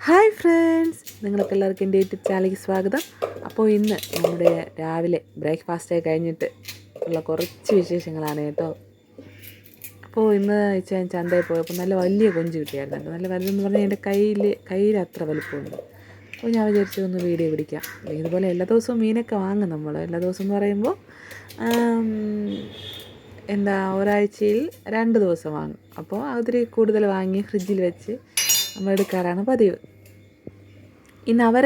Hi friends, നിങ്ങൾക്ക് എല്ലാവർക്കും എൻ്റെ യൂട്യൂബ് ചാനലിലേക്ക് സ്വാഗതം. അപ്പോൾ ഇന്ന് നമ്മുടെ രാവിലെ ബ്രേക്ക്ഫാസ്റ്റൊക്കെ കഴിഞ്ഞിട്ട് ഉള്ള കുറച്ച് വിശേഷങ്ങളാണ് കേട്ടോ. അപ്പോൾ ഇന്ന് ഞാൻ ചന്തയിൽ പോയപ്പോൾ നല്ല വലിയ കൊഞ്ച് കിട്ടിയായിരുന്നു കേട്ടോ. നല്ല വലുതെന്ന് പറഞ്ഞാൽ എൻ്റെ കയ്യിൽ അത്ര വലുപ്പമുണ്ട്. അപ്പോൾ ഞാൻ വിചാരിച്ചു ഒന്ന് വീഡിയോ പിടിക്കാം. ഇതുപോലെ എല്ലാ ദിവസവും മീനൊക്കെ വാങ്ങും നമ്മൾ. എല്ലാ ദിവസം എന്ന് പറയുമ്പോൾ ഒരാഴ്ചയിൽ 2 ദിവസം വാങ്ങും. അപ്പോൾ അതിൽ കൂടുതൽ വാങ്ങി ഫ്രിഡ്ജിൽ വെച്ച് നമ്മൾ എടുക്കാറാണ് പതിവ്. ഈ നവര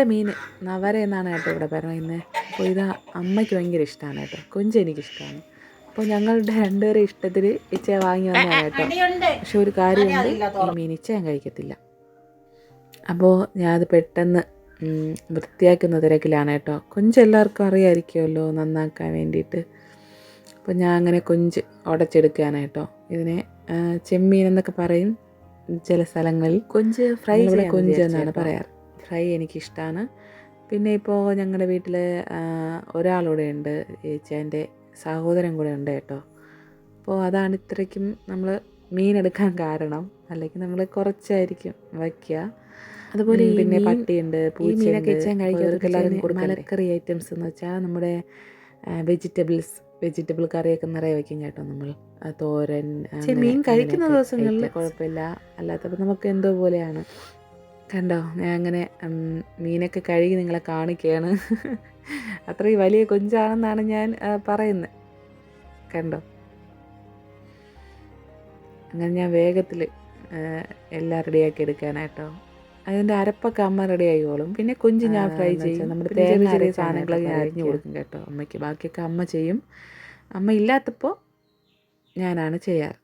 എന്നാണ് കേട്ടോ ഇവിടെ പറയുന്നത്. അപ്പോൾ ഇത് അമ്മയ്ക്ക് ഭയങ്കര ഇഷ്ടമാണ് കേട്ടോ. കൊഞ്ച് എനിക്കിഷ്ടമാണ്. അപ്പോൾ ഞങ്ങളുടെ രണ്ടുപേരെ ഇഷ്ടത്തിൽ ഇച്ച വാങ്ങി വന്നതാണ് കേട്ടോ. പക്ഷെ ഒരു കാര്യമുണ്ട്, ഈ മീൻ ഇച്ച ഞാൻ കഴിക്കത്തില്ല. അപ്പോൾ ഞാനത് പെട്ടെന്ന് വൃത്തിയാക്കുന്ന തിരക്കിലാണ് കേട്ടോ. കൊഞ്ച് എല്ലാവർക്കും അറിയാമായിരിക്കുമല്ലോ നന്നാക്കാൻ വേണ്ടിയിട്ട്. അപ്പോൾ ഞാൻ അങ്ങനെ കൊഞ്ച് ഉടച്ചെടുക്കുകയാണ് കേട്ടോ. ഇതിനെ ചെമ്മീൻ എന്നൊക്കെ പറയും ചില സ്ഥലങ്ങളിൽ. കൊഞ്ച് ഫ്രൈ കൊഞ്ച് എന്നാണ് പറയാറ്. ഫ്രൈ എനിക്കിഷ്ടമാണ്. പിന്നെ ഇപ്പോൾ ഞങ്ങളുടെ വീട്ടിൽ ഒരാളൂടെ ഉണ്ട്, ചേച്ചീൻ്റെ സഹോദരൻ കൂടെ ഉണ്ട് കേട്ടോ. അപ്പോൾ അതാണ് ഇത്രയ്ക്കും നമ്മൾ മീനെടുക്കാൻ കാരണം. അല്ലെങ്കിൽ നമ്മൾ കുറച്ചായിരിക്കും വയ്ക്കുക. അതുപോലെ പിന്നെ പട്ടിയുണ്ട്, പൂച്ചയൊക്കെ എല്ലാവരും മലക്കറി ഐറ്റംസ് എന്ന് വെച്ചാൽ നമ്മുടെ വെജിറ്റബിൾ കറിയൊക്കെ നിറയെ വയ്ക്കും കേട്ടോ. നമ്മൾ തോരൻ മീൻ കഴിക്കുന്ന ദിവസങ്ങളിൽ കുഴപ്പമില്ല, അല്ലാത്തപ്പോൾ നമുക്ക് എന്തോ പോലെയാണ്. കണ്ടോ, ഞാൻ അങ്ങനെ മീനൊക്കെ കഴുകി നിങ്ങളെ കാണിക്കുകയാണ്. അത്രയും വലിയ കൊഞ്ചാണെന്നാണ് ഞാൻ പറയുന്നത്. കണ്ടോ, അങ്ങനെ ഞാൻ വേഗത്തിൽ എല്ലാം റെഡിയാക്കി എടുക്കാനായിട്ടോ. അതിൻ്റെ അരപ്പൊക്കെ അമ്മ റെഡി ആയിക്കോളും. പിന്നെ കൊഞ്ച് ഞാൻ ഫ്രൈ ചെയ്യും. നമ്മുടെ തേങ്ങ ചെറിയ സാധനങ്ങളൊക്കെ ഞാൻ അരിഞ്ഞു കൊടുക്കും കേട്ടോ അമ്മയ്ക്ക്. ബാക്കിയൊക്കെ അമ്മ ചെയ്യും. അമ്മ ഇല്ലാത്തപ്പോൾ ഞാനാണ് ചെയ്യാറ്.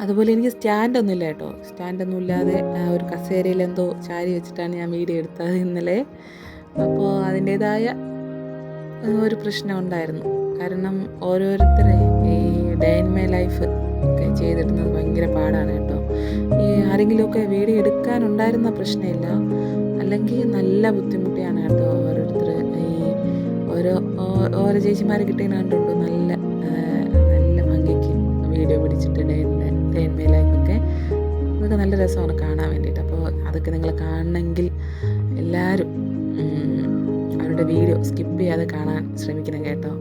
അതുപോലെ എനിക്ക് സ്റ്റാൻഡൊന്നും ഇല്ല കേട്ടോ. സ്റ്റാൻഡൊന്നും ഇല്ലാതെ ഒരു കസേരയിൽ എന്തോ ചാരി വെച്ചിട്ടാണ് ഞാൻ വീഡിയോ എടുത്തത് ഇന്നലെ. അപ്പോൾ അതിൻ്റേതായ ഒരു പ്രശ്നം ഉണ്ടായിരുന്നു. കാരണം ഓരോരുത്തരെ ഈ ഡേ ഇൻ മൈ ലൈഫ് ഒക്കെ ചെയ്തിടുന്നത് ഭയങ്കര പാടാണ് കേട്ടോ. ഈ ആരെങ്കിലുമൊക്കെ വീഡിയോ എടുക്കാനുണ്ടായിരുന്ന പ്രശ്നമില്ല, അല്ലെങ്കിൽ നല്ല ബുദ്ധിമുട്ടിയാണ് കേട്ടോ. ഓരോരുത്തർ ഈ ഓരോ ചേച്ചിമാരെ കിട്ടിയതിനെ കണ്ടുണ്ട് നല്ല ഭംഗിക്ക് വീഡിയോ പിടിച്ചിട്ട് ഡേ ഇൻ മൈ ലൈഫൊക്കെ. അതൊക്കെ നല്ല രസമാണ് കാണാൻ വേണ്ടിയിട്ട്. അപ്പോൾ അതൊക്കെ നിങ്ങൾ കാണണമെങ്കിൽ എല്ലാവരും അവരുടെ വീഡിയോ സ്കിപ്പ് ചെയ്യാതെ കാണാൻ ശ്രമിക്കണം കേട്ടോ.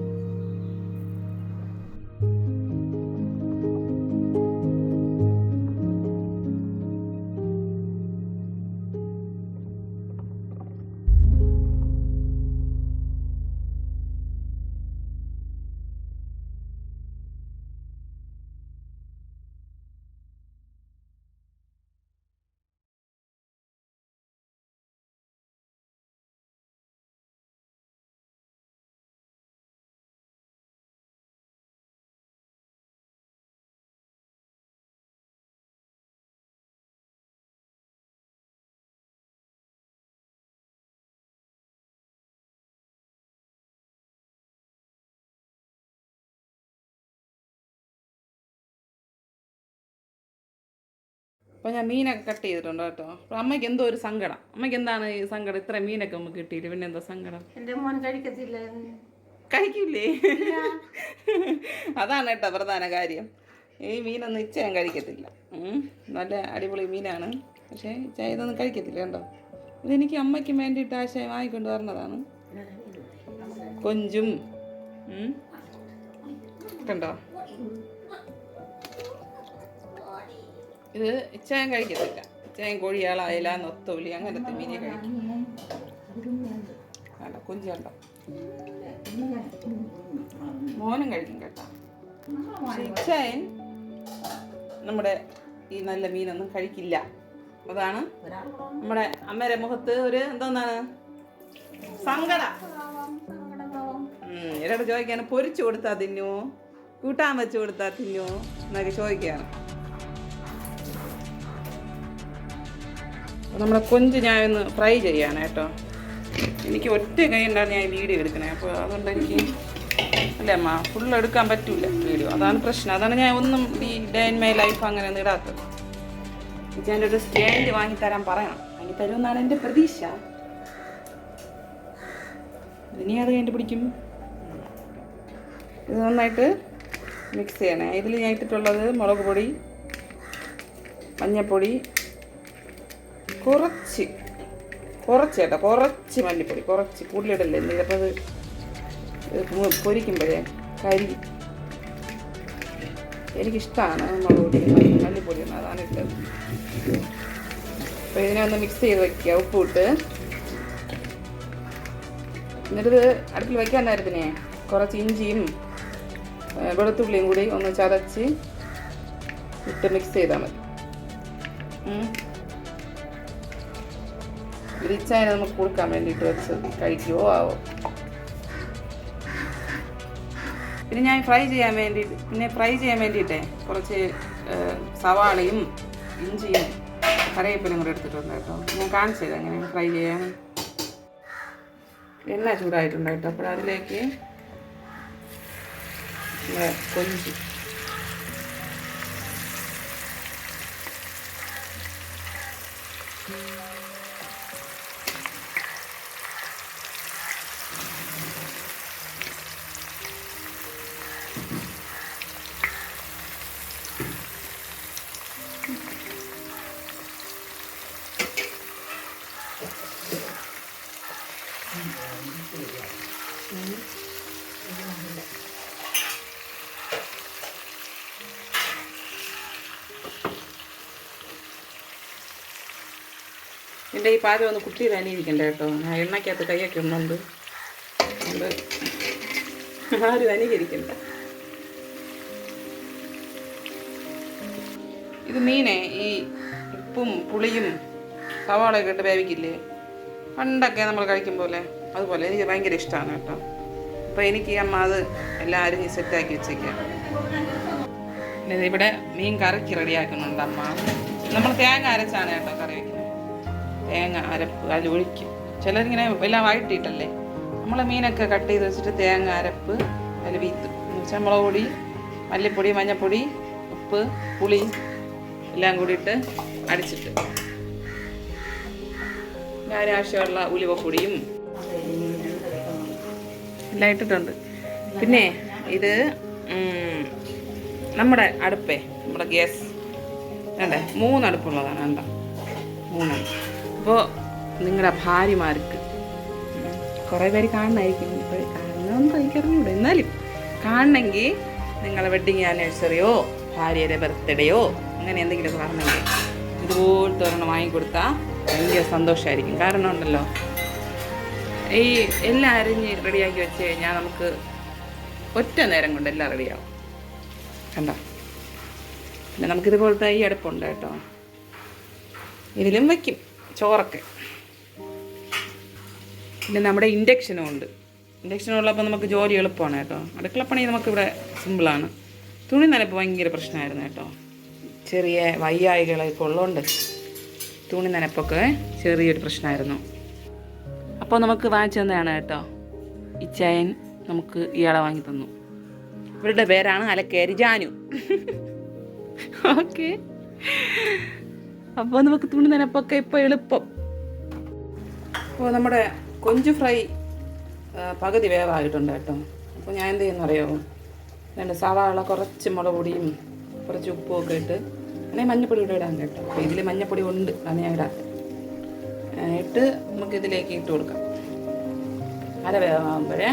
അപ്പോൾ ഞാൻ മീനൊക്കെ കട്ട് ചെയ്തിട്ടുണ്ട് കേട്ടോ. അപ്പോൾ അമ്മയ്ക്ക് എന്തോ ഒരു സങ്കടം. അമ്മയ്ക്ക് എന്താണ് ഈ സങ്കടം? ഇത്ര മീനൊക്കെ നമുക്ക് കിട്ടിയില്ല, പിന്നെ എന്താ സങ്കടം? എൻ്റെ മോൻ കഴിക്കത്തില്ല. കഴിക്കില്ലേ? അതാണ് കേട്ടോ പ്രധാന കാര്യം. ഈ മീനൊന്നും ഇച്ചയും കഴിക്കത്തില്ല. നല്ല അടിപൊളി മീനാണ്, പക്ഷേ ഇച്ച ഇതൊന്നും കഴിക്കത്തില്ല കേട്ടോ. ഇതെനിക്ക് അമ്മയ്ക്ക് വേണ്ടിയിട്ട് ആശയം വാങ്ങിക്കൊണ്ട് വരണതാണ്. കൊഞ്ചും കണ്ടോ, ഇത് ഇച്ചയും കഴിക്കത്തില്ല. ഇച്ചയും കോഴിയാള, അയല, നൊത്തോലി അങ്ങനത്തെ മീനെ കഴിക്കും. കണ്ടോ കൊഞ്ച് കണ്ടോ, മോനും കഴിക്കും കേട്ടോ. പക്ഷെ ഇച്ചയൻ നമ്മുടെ ഈ നല്ല മീനൊന്നും കഴിക്കില്ല. അതാണ് നമ്മുടെ അമ്മയുടെ മുഖത്ത് ഒരു എന്തോന്നാണ് സങ്കടം. എന്നോട് ചോദിക്കാണ്, പൊരിച്ചു കൊടുത്താൽ തിന്നുമോ, കൂട്ടാൻ വെച്ച് കൊടുത്താൽ തിന്നുമോ എന്നൊക്കെ ചോദിക്കുകയാണ്. നമ്മളെ കൊഞ്ച് ഞാൻ ഒന്ന് ഫ്രൈ ചെയ്യാണ് കേട്ടോ. എനിക്ക് ഒറ്റ കൈ ഉണ്ടാണ് ഞാൻ വീഡിയോ എടുക്കണേ. അപ്പോൾ അതുകൊണ്ട് എനിക്ക് അല്ലേ അമ്മ ഫുള്ള് എടുക്കാൻ പറ്റൂല വീഡിയോ, അതാണ് പ്രശ്നം. അതാണ് ഞാൻ ഒന്നും ഈ ഡേ ഇൻ മൈ ലൈഫ് അങ്ങനെ ഒന്നും ഇടാത്തത്. ഞാൻ ഒരു സ്റ്റാൻഡ് വാങ്ങിത്തരാൻ പറയണം, വാങ്ങിത്തരുമെന്നാണ് എൻ്റെ പ്രതീക്ഷ. ഇനി അത് കഴിഞ്ഞിട്ട് പിടിക്കും. ഇത് നന്നായിട്ട് മിക്സ് ചെയ്യണേ. ഇതിൽ ഞാൻ ഇട്ടിട്ടുള്ളത് മുളക് പൊടി, മഞ്ഞൾപ്പൊടി, കുറച്ച് കേട്ടോ, കുറച്ച് മല്ലിപ്പൊടി, കുറച്ച് കൂടുതലിടല്ലേ. ചിലപ്പോൾ അത് പൊരിക്കുമ്പോഴേ കരി. എനിക്കിഷ്ടമാണ് മുളക് പൊടി മല്ലിപ്പൊടി, അതാണ് ഇട്ടത്. അപ്പോൾ ഇതിനെ ഒന്ന് മിക്സ് ചെയ്ത് വയ്ക്കുക, ഉപ്പിട്ട്. എന്നിട്ട് അടുപ്പിൽ വയ്ക്കാൻ നേരത്തിനെ കുറച്ച് ഇഞ്ചിയും വെളുത്തുള്ളിയും കൂടി ഒന്ന് ചതച്ച് ഇട്ട് മിക്സ് ചെയ്താൽ മതി. ഇരിച്ചാൽ നമുക്ക് കൊടുക്കാൻ വേണ്ടിയിട്ട് വെച്ച് കഴിക്കുമോ ആവോ. പിന്നെ ഞാൻ ഫ്രൈ ചെയ്യാൻ വേണ്ടിയിട്ടേ കുറച്ച് സവാളയും ഇഞ്ചിയും കറിവേപ്പിലയും കൂടെ എടുത്തിട്ടുണ്ട് കേട്ടോ. ഞാൻ കാണിച്ചു തരാം എങ്ങനെയാണ് ഫ്രൈ ചെയ്യാൻ. എണ്ണ ചൂടായിട്ടുണ്ട് കേട്ടോ. അപ്പോൾ അതിലേക്ക് കൊഞ്ച് എൻ്റെ ഈ പാചകം ഒന്ന് കുട്ടിയിൽ അനിയിരിക്കണ്ട കേട്ടോ. ഞാൻ എണ്ണയ്ക്കകത്ത് കൈയൊക്കെ ഉണ്ടുണ്ട്, അതുകൊണ്ട് ആരും അനുകരിക്കണ്ട. ഇത് മീനെ ഈ ഉപ്പും പുളിയും സവാളയൊക്കെ ഇട്ട് വേവിക്കില്ലേ, പണ്ടൊക്കെ നമ്മൾ കഴിക്കും പോലെ, അതുപോലെ എനിക്ക് ഭയങ്കര ഇഷ്ടമാണ് കേട്ടോ. അപ്പോൾ എനിക്ക് അമ്മ അത് എല്ലാവരും ഈ സെറ്റാക്കി വെച്ചേക്കാം. പിന്നെ ഇവിടെ മീൻ കറിക്ക് റെഡിയാക്കുന്നുണ്ട് അമ്മ. നമ്മൾ തേങ്ങ അരച്ചാണ് കേട്ടോ കറി വയ്ക്കുന്നത്. തേങ്ങ അരപ്പ് അതിൽ ഒഴിക്കും. ചിലരിങ്ങനെ എല്ലാം വഴറ്റിയിട്ടല്ലേ. നമ്മൾ മീനൊക്കെ കട്ട് ചെയ്ത് വെച്ചിട്ട് തേങ്ങ അരപ്പ് അതിൽ വീത്തും. എന്നുവെച്ചാൽ മുളക് പൊടി, മല്ലിപ്പൊടി, മഞ്ഞൾപ്പൊടി, ഉപ്പ്, പുളി എല്ലാം കൂടിയിട്ട് അടിച്ചിട്ട് ആവശ്യമുള്ള ഉലുവപ്പൊടിയും എല്ലാം ഇട്ടിട്ടുണ്ട്. പിന്നെ ഇത് നമ്മുടെ അടുപ്പേ, നമ്മുടെ ഗ്യാസ് വേണ്ടേ, 3 അടുപ്പുള്ളതാണ്. വേണ്ട 3. അപ്പോൾ നിങ്ങളുടെ ഭാര്യമാർക്ക് കുറേ പേര് കാണണമായിരിക്കും, ഇപ്പോൾ കാണണമെന്ന് എനിക്കറിഞ്ഞൂടെ, എന്നാലും കാണണമെങ്കിൽ നിങ്ങളെ വെഡ്ഡിങ് ആനിവേഴ്സറിയോ ഭാര്യയുടെ ബർത്ത്ഡേയോ അങ്ങനെ എന്തെങ്കിലുമൊക്കെ പറഞ്ഞെങ്കിൽ ഇതുപോലത്തെ ഒരെണ്ണം വാങ്ങിക്കൊടുത്താൽ ഭയങ്കര സന്തോഷമായിരിക്കും. കാരണം ഉണ്ടല്ലോ, ഈ എല്ലാം അരിഞ്ഞ് റെഡിയാക്കി വെച്ച് കഴിഞ്ഞാൽ നമുക്ക് ഒറ്റ നേരം കൊണ്ട് എല്ലാം റെഡിയാവും. കണ്ടോ? പിന്നെ നമുക്കിതുപോലത്തെ ഈ അടുപ്പുണ്ട് കേട്ടോ, ഇതിലും വയ്ക്കും ചോറൊക്കെ. പിന്നെ നമ്മുടെ ഇൻഡക്ഷനും ഉണ്ട്. ഇൻഡക്ഷനുള്ളപ്പോൾ നമുക്ക് ജോലി എളുപ്പമാണ് കേട്ടോ. അടുക്കളപ്പണി നമുക്കിവിടെ സിമ്പിളാണ്. തുണി നനപ്പ് ഭയങ്കര പ്രശ്നമായിരുന്നു കേട്ടോ. ചെറിയ വയ്യായികളൊക്കെ ഉള്ളതുകൊണ്ട് തുണി നനപ്പൊക്കെ ചെറിയൊരു പ്രശ്നമായിരുന്നു. അപ്പോൾ നമുക്ക് വാങ്ങിച്ചു തന്നെയാണ് കേട്ടോ. ഇച്ചായൻ നമുക്ക് ഇയാളെ വാങ്ങി തന്നു. ഇവരുടെ പേരാണ് അലക്കേരി ജാനു. ഓക്കെ, അപ്പോൾ നമുക്ക് തുണി നനപ്പൊക്കെ ഇപ്പോൾ എളുപ്പം. അപ്പോൾ നമ്മുടെ കൊഞ്ച് ഫ്രൈ പകുതി വേവായിട്ടുണ്ട് കേട്ടോ. അപ്പോൾ ഞാൻ എന്ത് ചെയ്യുന്ന അറിയാമോ, 2 സവാള, കുറച്ച് മുളക് പൊടിയും കുറച്ച് ഉപ്പും ഒക്കെ ഇട്ട്, അല്ലെങ്കിൽ മഞ്ഞപ്പൊടി കൂടെ ഇടാൻ കേട്ടോ. അപ്പോൾ ഇതിൽ മഞ്ഞപ്പൊടി ഉണ്ട്, അത് ഞാൻ ഇടാം. ഇട്ട് നമുക്ക് ഇതിലേക്ക് ഇട്ട് കൊടുക്കാം. അര വേവാകുമ്പോഴേ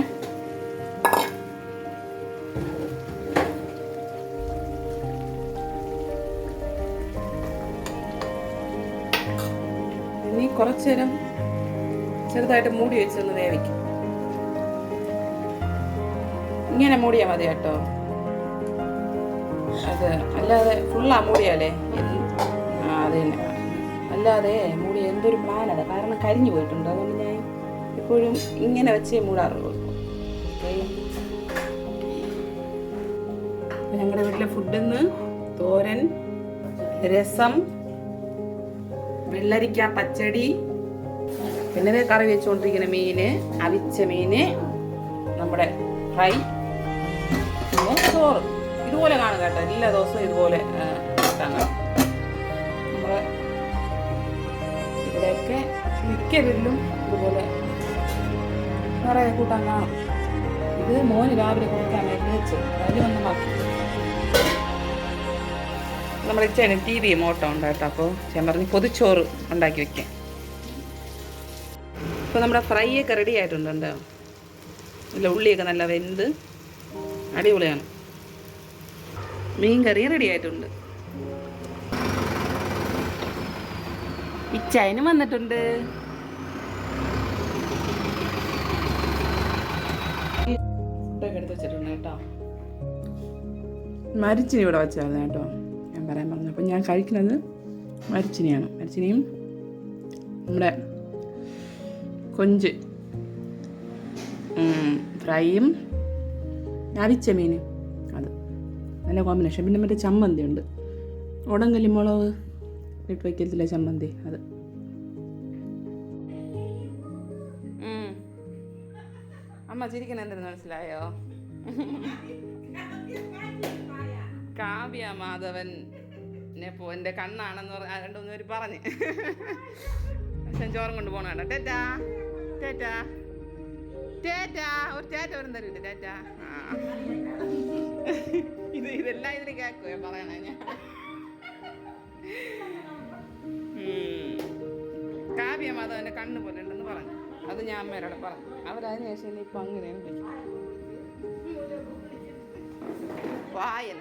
ഇനി കുറച്ച് നേരം ചെറുതായിട്ട് മൂടി വെച്ചൊന്ന് വേവിക്കും. ഇങ്ങനെ മൂടിയാൽ മതി കേട്ടോ. അത് അല്ലാതെ ഫുള്ളാ മൂടിയാലേ അത് തന്നെ. അല്ലാതെ മൂടി എന്തൊരു പ്ലാനത്, കാരണം കരിഞ്ഞു പോയിട്ടുണ്ട്. അതുകൊണ്ട് ഞാൻ എപ്പോഴും ഇങ്ങനെ വെച്ചേ മൂടാറുള്ളൂ. ഞങ്ങളുടെ വീട്ടിലെ ഫുഡിന്ന് തോരൻ, രസം, വെള്ളരിക്ക പച്ചടി, പിന്നെ കറി വെച്ചുകൊണ്ടിരിക്കുന്ന മീന്, അവിച്ച മീന്, നമ്മുടെ ഫ്രൈ, ചോറ്. ഇതുപോലെ കാണും കേട്ടോ, എല്ലാ ദിവസവും ഇതുപോലെ കാണാം. നമ്മുടെ ഇവിടെയൊക്കെ മിക്ക വീട്ടിലും ഇതുപോലെ നിറയെ കൂട്ടാൻ കാണും. ഇത് മോന് രാവിലെ കൊടുക്കാൻ വേണ്ടി വെച്ച് അതിൽ വന്ന് മാറ്റി. നമ്മുടെ ഇച്ചേന് ടി വി മോട്ടം ഉണ്ട് കേട്ടോ. അപ്പോൾ ഞാൻ പറഞ്ഞ് പൊതിച്ചോറ് ഉണ്ടാക്കി വെക്കാം. ഇപ്പോൾ നമ്മുടെ ഫ്രൈ ഒക്കെ റെഡി ആയിട്ടുണ്ടോ? ഇല്ല, ഉള്ളിയൊക്കെ നല്ല വെന്ത് അടിപൊളിയാണ്. മീൻ കറി റെഡി ആയിട്ടുണ്ട്. ഇച്ചായനും വന്നിട്ടുണ്ട്. ഫുഡൊക്കെ എടുത്ത് വെച്ചിട്ടുണ്ട് കേട്ടോ. മരിച്ചിനി ഇവിടെ വെച്ചായിരുന്നു കേട്ടോ, ഞാൻ പറയാൻ പറഞ്ഞു. അപ്പം ഞാൻ കഴിക്കുന്നത് മരിച്ചിനിയാണ്. മരിച്ചിനിയും നമ്മുടെ കൊഞ്ച് ഫ്രൈയും അവിച്ച മീൻ, അത് നല്ല കോമ്പിനേഷൻ. പിന്നെ മറ്റേ ചമ്മന്തി ഉണ്ട്, ഉടങ്കല്ലി മുളക് ഇട്ട് വയ്ക്കത്തില്ല ചമ്മന്തി, അത്. അമ്മ ചിരിക്കണം എന്തെന്ന് മനസ്സിലായോ? കാവ്യ മാധവൻ എൻ്റെ കണ്ണാണെന്ന് രണ്ടുമൂന്ന് പറഞ്ഞ് പക്ഷെ ചോറും കൊണ്ട് പോകണം. ടേറ്റാ ടേറ്റാ ടേറ്റാ, ഒരു ടേറ്റ വരും തരൂല്ല ടേറ്റാ. ഇതെല്ലാം ഇതിൽ കേൾക്കുവേ പറയണേ ഞാൻ. കാവ്യ മാധവൻ്റെ കണ്ണ് പോലെ ഉണ്ടെന്ന് പറഞ്ഞു. അത് ഞാൻ അമ്മേരോടെ പറഞ്ഞു. അവരതിന് ശേഷം ഇപ്പം അങ്ങനെയാണ് വിളിക്കും. വായന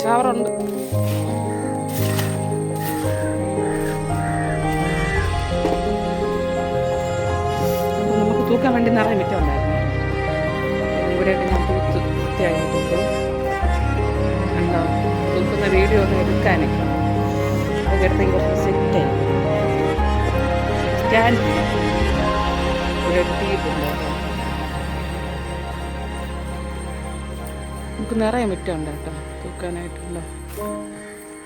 ചാവറുണ്ട്. നമുക്ക് തൂക്കാൻ വേണ്ടി നിറയെ മിറ്റം ഉണ്ടായിരുന്നു. ഇവിടെയൊക്കെ ഞാൻ തൂത്ത് വൃത്തിയായിട്ടുണ്ട്. ഉണ്ടോ തൂക്കുന്ന വീഡിയോ ഒന്നും എടുക്കാനേ അതൊക്കെ എടുത്തെങ്കിൽ കുറച്ച് സെറ്റായി സ്റ്റാൻഡ് ഇവിടെ എടുത്തിട്ടുണ്ട്. നമുക്ക് നിറയെ മിറ്റം ഉണ്ട് കേട്ടോ തൂക്കാനായിട്ടുള്ള.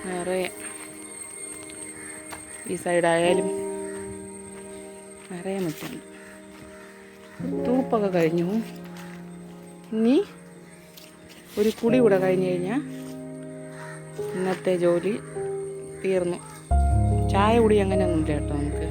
നിറയെ ഈ സൈഡായാലും നിറയെ മിറ്റുണ്ട്. തൂപ്പൊക്കെ കഴിഞ്ഞു. ഇനി ഒരു കുടി കൂടെ കഴിഞ്ഞ് കഴിഞ്ഞാൽ ഇന്നത്തെ ജോലി തീർന്നു. ചായ കുടി അങ്ങനെയൊന്നുമില്ല കേട്ടോ നമുക്ക്.